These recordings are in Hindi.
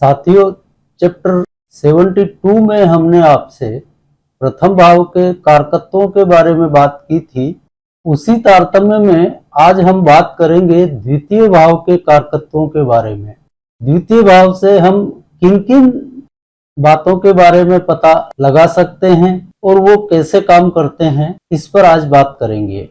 साथियों, चैप्टर 72 में हमने आपसे प्रथम भाव के कारकत्वों के बारे में बात की थी। उसी तारतम्य में आज हम बात करेंगे द्वितीय भाव के कारकत्वों के बारे में। द्वितीय भाव से हम किन किन बातों के बारे में पता लगा सकते हैं और वो कैसे काम करते हैं, इस पर आज बात करेंगे।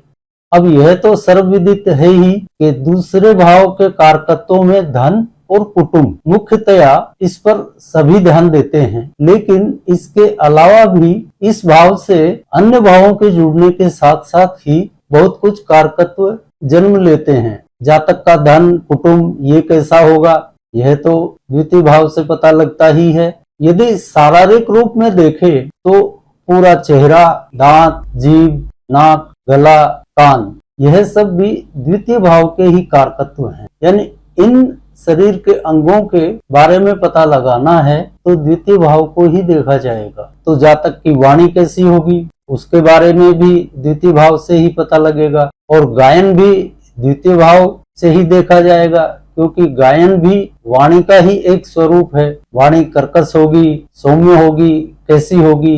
अब यह तो सर्वविदित है ही कि दूसरे भाव के कारकत्वों में धन और कुटुंब मुख्यतया इस पर सभी ध्यान देते हैं, लेकिन इसके अलावा भी इस भाव से अन्य भावों के जुड़ने के साथ साथ ही बहुत कुछ कारकत्व जन्म लेते हैं। जातक का धन कुटुंब ये कैसा होगा, यह तो द्वितीय भाव से पता लगता ही है। यदि शारीरिक रूप में देखें तो पूरा चेहरा, दांत, जीभ, नाक, गला, कान, यह सब भी द्वितीय भाव के ही कारकत्व हैं। यानी इन शरीर के अंगों के बारे में पता लगाना है तो द्वितीय भाव को ही देखा जाएगा। तो जातक की वाणी कैसी होगी उसके बारे में भी द्वितीय भाव से ही पता लगेगा, और गायन भी द्वितीय भाव से ही देखा जाएगा, क्योंकि गायन भी वाणी का ही एक स्वरूप है। वाणी कर्कश होगी, सौम्य होगी, कैसी होगी,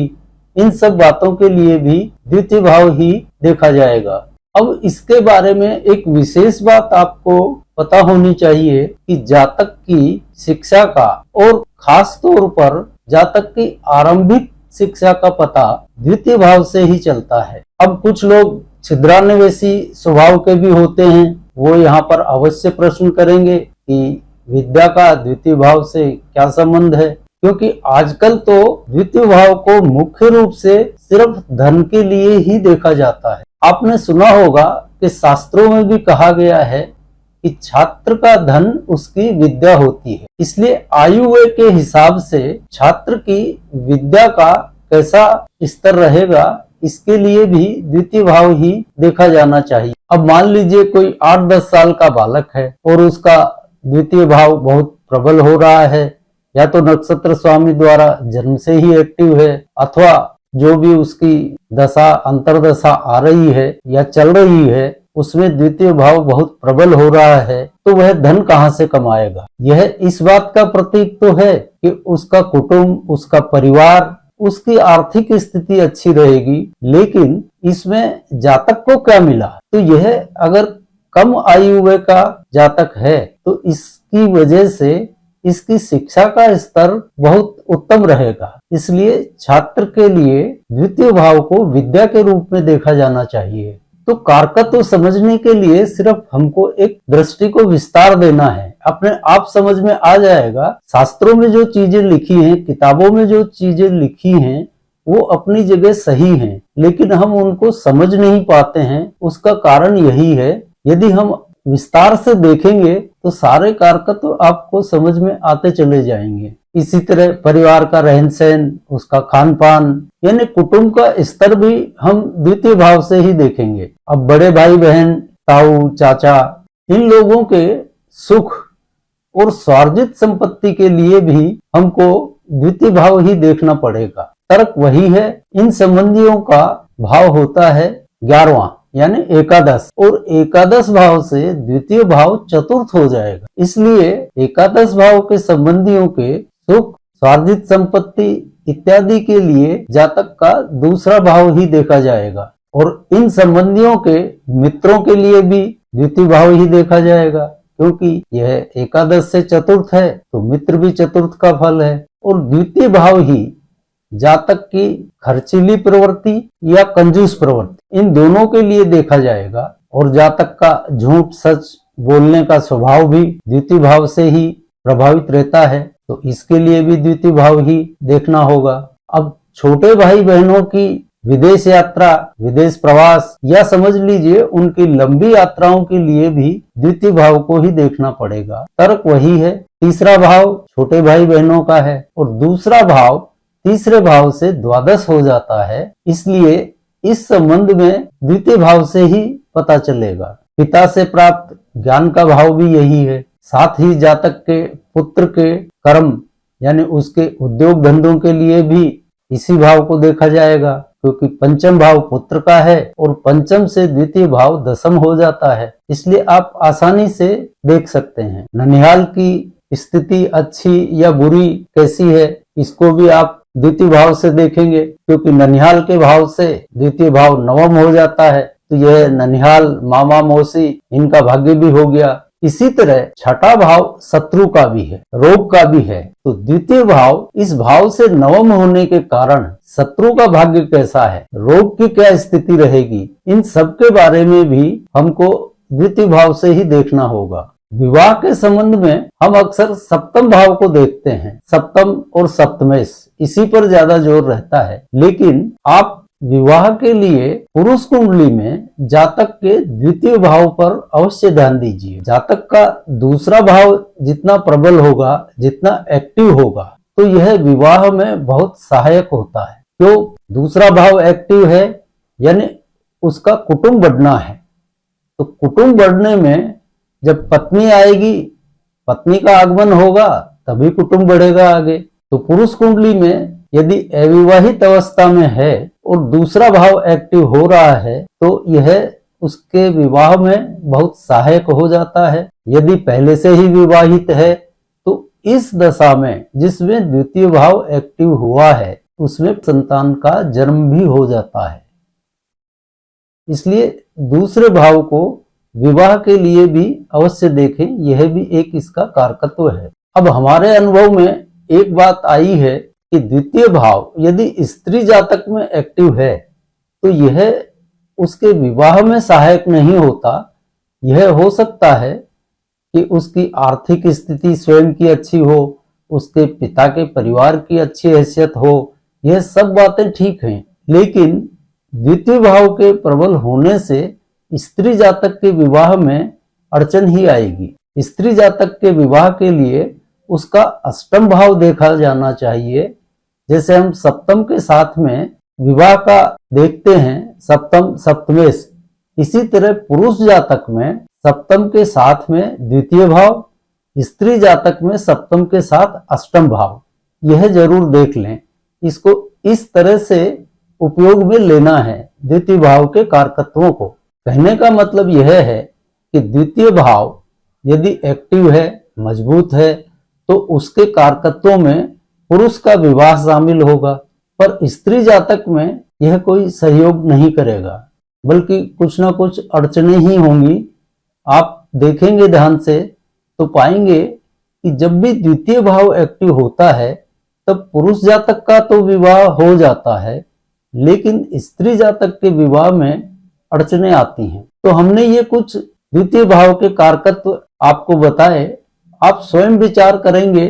इन सब बातों के लिए भी द्वितीय भाव ही देखा जाएगा। अब इसके बारे में एक विशेष बात आपको पता होनी चाहिए कि जातक की शिक्षा का और खास तौर पर जातक की आरंभिक शिक्षा का पता द्वितीय भाव से ही चलता है। अब कुछ लोग छिद्रान्वेषी स्वभाव के भी होते हैं, वो यहाँ पर अवश्य प्रश्न करेंगे कि विद्या का द्वितीय भाव से क्या संबंध है, क्योंकि आजकल तो द्वितीय भाव को मुख्य रूप से सिर्फ धन के लिए ही देखा जाता है। आपने सुना होगा कि शास्त्रों में भी कहा गया है कि छात्र का धन उसकी विद्या होती है, इसलिए आयु व्यय के हिसाब से छात्र की विद्या का कैसा स्तर रहेगा इसके लिए भी द्वितीय भाव ही देखा जाना चाहिए। अब मान लीजिए कोई 8-10 साल का बालक है और उसका द्वितीय भाव बहुत प्रबल हो रहा है, या तो नक्षत्र स्वामी द्वारा जन्म से ही एक्टिव है, अथवा जो भी उसकी दशा अंतरदशा आ रही है या चल रही है उसमें द्वितीय भाव बहुत प्रबल हो रहा है, तो वह धन कहाँ से कमाएगा। यह इस बात का प्रतीक तो है कि उसका कुटुंब, उसका परिवार, उसकी आर्थिक स्थिति अच्छी रहेगी, लेकिन इसमें जातक को क्या मिला। तो यह अगर कम आयु व्यय का जातक है तो इसकी वजह से इसकी शिक्षा का स्तर बहुत उत्तम रहेगा। इसलिए छात्र के लिए द्वितीय भाव को विद्या के रूप में देखा जाना चाहिए। तो कारकत्व समझने के लिए सिर्फ हमको एक दृष्टि को विस्तार देना है, अपने आप समझ में आ जाएगा। शास्त्रों में जो चीजें लिखी हैं, किताबों में जो चीजें लिखी हैं, वो अपनी जगह सही हैं, लेकिन हम उनको समझ नहीं पाते हैं। उसका कारण यही है, यदि हम विस्तार से देखेंगे तो सारे कारकत्व आपको समझ में आते चले जाएंगे। इसी तरह परिवार का रहन सहन, उसका खान पान, यानी कुटुंब का स्तर भी हम द्वितीय भाव से ही देखेंगे। अब बड़े भाई बहन, ताऊ चाचा, इन लोगों के सुख और स्वार्जित संपत्ति के लिए भी हमको द्वितीय भाव ही देखना पड़ेगा। तर्क वही है, इन संबंधियों का भाव होता है 11वां यानी एकादश, और एकादश भाव से द्वितीय भाव चतुर्थ हो जाएगा। इसलिए एकादश भाव के संबंधियों के सुख, स्वार्जित संपत्ति इत्यादि के लिए जातक का दूसरा भाव ही देखा जाएगा, और इन संबंधियों के मित्रों के लिए भी द्वितीय भाव ही देखा जाएगा, क्योंकि यह एकादश से चतुर्थ है तो मित्र भी चतुर्थ का फल है। और द्वितीय भाव ही जातक की खर्चीली प्रवृत्ति या कंजूस प्रवृत्ति, इन दोनों के लिए देखा जाएगा। और जातक का झूठ सच बोलने का स्वभाव भी द्वितीय भाव से ही प्रभावित रहता है, तो इसके लिए भी द्वितीय भाव ही देखना होगा। अब छोटे भाई बहनों की विदेश यात्रा, विदेश प्रवास, या समझ लीजिए उनकी लंबी यात्राओं के लिए भी द्वितीय भाव को ही देखना पड़ेगा। तर्क वही है, तीसरा भाव छोटे भाई बहनों का है और दूसरा भाव तीसरे भाव से द्वादश हो जाता है, इसलिए इस संबंध में द्वितीय भाव से ही पता चलेगा। पिता से प्राप्त ज्ञान का भाव भी यही है। साथ ही जातक के पुत्र के कर्म यानी उसके उद्योग धंधों के लिए भी इसी भाव को देखा जाएगा, क्योंकि पंचम भाव पुत्र का है और पंचम से द्वितीय भाव दशम हो जाता है। इसलिए आप आसानी से देख सकते हैं। ननिहाल की स्थिति अच्छी या बुरी कैसी है, इसको भी आप द्वितीय भाव से देखेंगे, क्योंकि ननिहाल के भाव से द्वितीय भाव नवम हो जाता है, तो यह ननिहाल, मामा, मौसी, इनका भाग्य भी हो गया। इसी तरह छठा भाव शत्रु का भी है, रोग का भी है, तो द्वितीय भाव इस भाव से नवम होने के कारण शत्रु का भाग्य कैसा है, रोग की क्या स्थिति रहेगी, इन सब के बारे में भी हमको द्वितीय भाव से ही देखना होगा। विवाह के संबंध में हम अक्सर सप्तम भाव को देखते हैं, सप्तम और सप्तमेश, इसी पर ज्यादा जोर रहता है। लेकिन आप विवाह के लिए पुरुष कुंडली में जातक के द्वितीय भाव पर अवश्य ध्यान दीजिए। जातक का दूसरा भाव जितना प्रबल होगा, जितना एक्टिव होगा, तो यह विवाह में बहुत सहायक होता है। क्यों? दूसरा भाव एक्टिव है, यानी उसका कुटुंब बढ़ना है, तो कुटुंब बढ़ने में जब पत्नी आएगी, पत्नी का आगमन होगा, तभी कुटुंब बढ़ेगा आगे। तो पुरुष कुंडली में यदि अविवाहित अवस्था में है और दूसरा भाव एक्टिव हो रहा है, तो यह उसके विवाह में बहुत सहायक हो जाता है। यदि पहले से ही विवाहित है, तो इस दशा में जिसमें द्वितीय भाव एक्टिव हुआ है, उसमें संतान का जन्म भी हो जाता है। इसलिए दूसरे भाव को विवाह के लिए भी अवश्य देखें, यह भी एक इसका कारकत्व है। अब हमारे अनुभव में एक बात आई है कि द्वितीय भाव यदि स्त्री जातक में एक्टिव है, तो यह उसके विवाह में सहायक नहीं होता। यह हो सकता है कि उसकी आर्थिक स्थिति स्वयं की अच्छी हो, उसके पिता के परिवार की अच्छी हैसियत हो, यह सब बातें ठीक हैं, लेकिन द्वितीय भाव के प्रबल होने से स्त्री जातक के विवाह में अड़चन ही आएगी। स्त्री जातक के विवाह के लिए उसका अष्टम भाव देखा जाना चाहिए। जैसे हम सप्तम के साथ में विवाह का देखते हैं, सप्तम सप्तमेश, इसी तरह पुरुष जातक में सप्तम के साथ में द्वितीय भाव, स्त्री जातक में सप्तम के साथ अष्टम भाव, यह जरूर देख लें। इसको इस तरह से उपयोग में लेना है द्वितीय भाव के कारकत्वों को। कहने का मतलब यह है कि द्वितीय भाव यदि एक्टिव है, मजबूत है, तो उसके कारकत्वों में पुरुष का विवाह शामिल होगा, पर स्त्री जातक में यह कोई सहयोग नहीं करेगा, बल्कि कुछ ना कुछ अड़चनें ही होंगी। आप देखेंगे ध्यान से तो पाएंगे कि जब भी द्वितीय भाव एक्टिव होता है, तब पुरुष जातक का तो विवाह हो जाता है, लेकिन स्त्री जातक के विवाह में अड़चनें आती हैं। तो हमने ये कुछ द्वितीय भाव के कारकत्व आपको बताए। आप स्वयं विचार करेंगे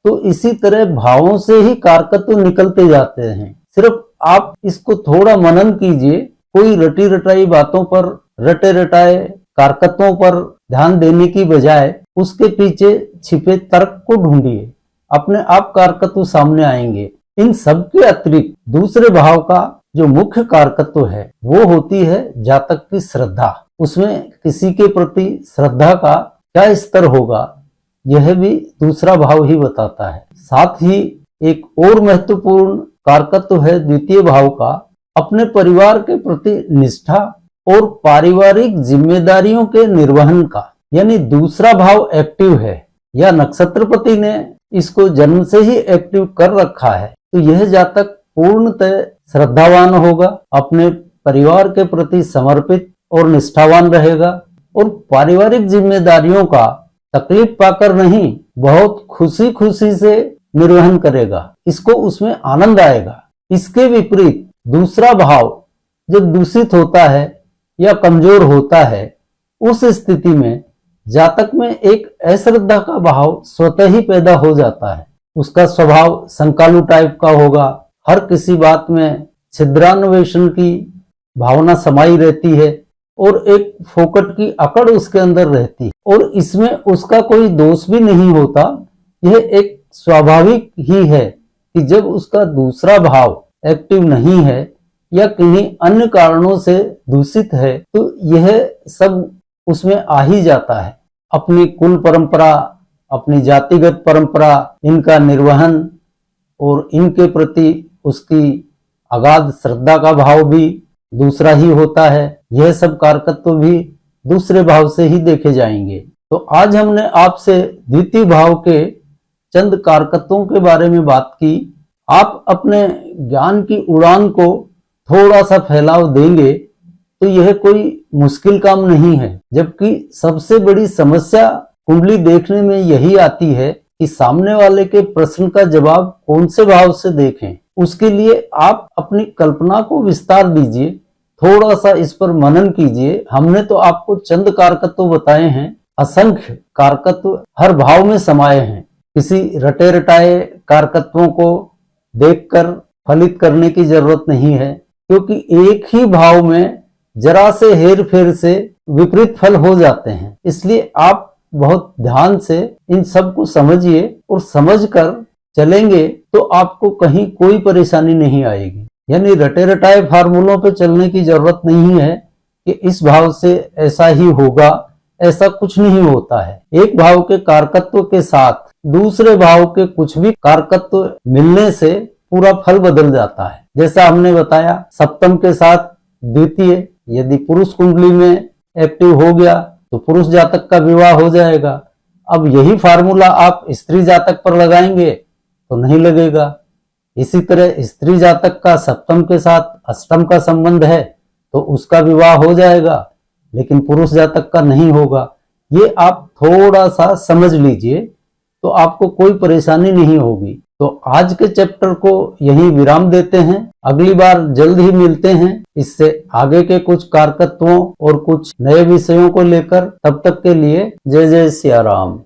तो इसी तरह भावों से ही कारकत्व निकलते जाते हैं। सिर्फ आप इसको थोड़ा मनन कीजिए, कोई रटी रटाई बातों पर, रटे रटाए कारकत्वों पर ध्यान देने की बजाय उसके पीछे छिपे तर्क को ढूंढिए, अपने आप कारकत्व सामने आएंगे। इन सब के अतिरिक्त दूसरे भाव का जो मुख्य कारकत्व है, वो होती है जातक की श्रद्धा। उसमें किसी के प्रति श्रद्धा का क्या स्तर होगा, यह भी दूसरा भाव ही बताता है। साथ ही एक और महत्वपूर्ण कारकत्व है द्वितीय भाव का, अपने परिवार के प्रति निष्ठा और पारिवारिक जिम्मेदारियों के निर्वहन का। यानी दूसरा भाव एक्टिव है या नक्षत्रपति ने इसको जन्म से ही एक्टिव कर रखा है, तो यह जातक पूर्णतः श्रद्धावान होगा, अपने परिवार के प्रति समर्पित और निष्ठावान रहेगा, और पारिवारिक जिम्मेदारियों का तकलीफ पाकर नहीं, बहुत खुशी खुशी से निर्वहन करेगा। इसको उसमें आनंद आएगा। इसके विपरीत दूसरा भाव जब दूषित होता है या कमजोर होता है, उस स्थिति में जातक में एक अश्रद्धा का भाव स्वतः ही पैदा हो जाता है। उसका स्वभाव संकालू टाइप का होगा, हर किसी बात में छिद्रान्वेषण की भावना समाई रहती है और एक फोकट की अकड़ उसके अंदर रहती है, और इसमें उसका कोई दोष भी नहीं होता। यह एक स्वाभाविक ही है कि जब उसका दूसरा भाव एक्टिव नहीं है या किन्हीं अन्य कारणों से दूषित है, तो यह सब उसमें आ ही जाता है। अपनी कुल परंपरा, अपनी जातिगत परंपरा, इनका निर्वहन और इनके प्रति उसकी अगाध श्रद्धा का भाव भी दूसरा ही होता है। यह सब कारकत्व भी दूसरे भाव से ही देखे जाएंगे। तो आज हमने आपसे द्वितीय भाव के चंद कारकत्वों के बारे में बात की। आप अपने ज्ञान की उड़ान को थोड़ा सा फैलाव देंगे तो यह कोई मुश्किल काम नहीं है, जबकि सबसे बड़ी समस्या कुंडली देखने में यही आती है कि सामने वाले के प्रश्न का जवाब कौन से भाव से देखें। उसके लिए आप अपनी कल्पना को विस्तार दीजिए, थोड़ा सा इस पर मनन कीजिए। हमने तो आपको चंद कारकत्व बताए हैं, असंख्य कारकत्व हर भाव में समाये हैं। किसी रटे रटाए कारकत्वों को देखकर फलित करने की जरूरत नहीं है, क्योंकि एक ही भाव में जरा से हेर फेर से विपरीत फल हो जाते हैं। इसलिए आप बहुत ध्यान से इन सब को समझिए और समझकर चलेंगे तो आपको कहीं कोई परेशानी नहीं आएगी। यानी रटे रटाए फार्मूलों पे चलने की जरूरत नहीं है कि इस भाव से ऐसा ही होगा, ऐसा कुछ नहीं होता है। एक भाव के कारकत्व के साथ दूसरे भाव के कुछ भी कारकत्व मिलने से पूरा फल बदल जाता है। जैसा हमने बताया, सप्तम के साथ द्वितीय यदि पुरुष कुंडली में एक्टिव हो गया तो पुरुष जातक का विवाह हो जाएगा। अब यही फार्मूला आप स्त्री जातक पर लगाएंगे तो नहीं लगेगा। इसी तरह स्त्री जातक का सप्तम के साथ अष्टम का संबंध है तो उसका विवाह हो जाएगा, लेकिन पुरुष जातक का नहीं होगा। ये आप थोड़ा सा समझ लीजिए तो आपको कोई परेशानी नहीं होगी। तो आज के चैप्टर को यहीं विराम देते हैं, अगली बार जल्द ही मिलते हैं इससे आगे के कुछ कारकत्वों और कुछ नए विषयों को लेकर। तब तक के लिए जय जय सिया राम।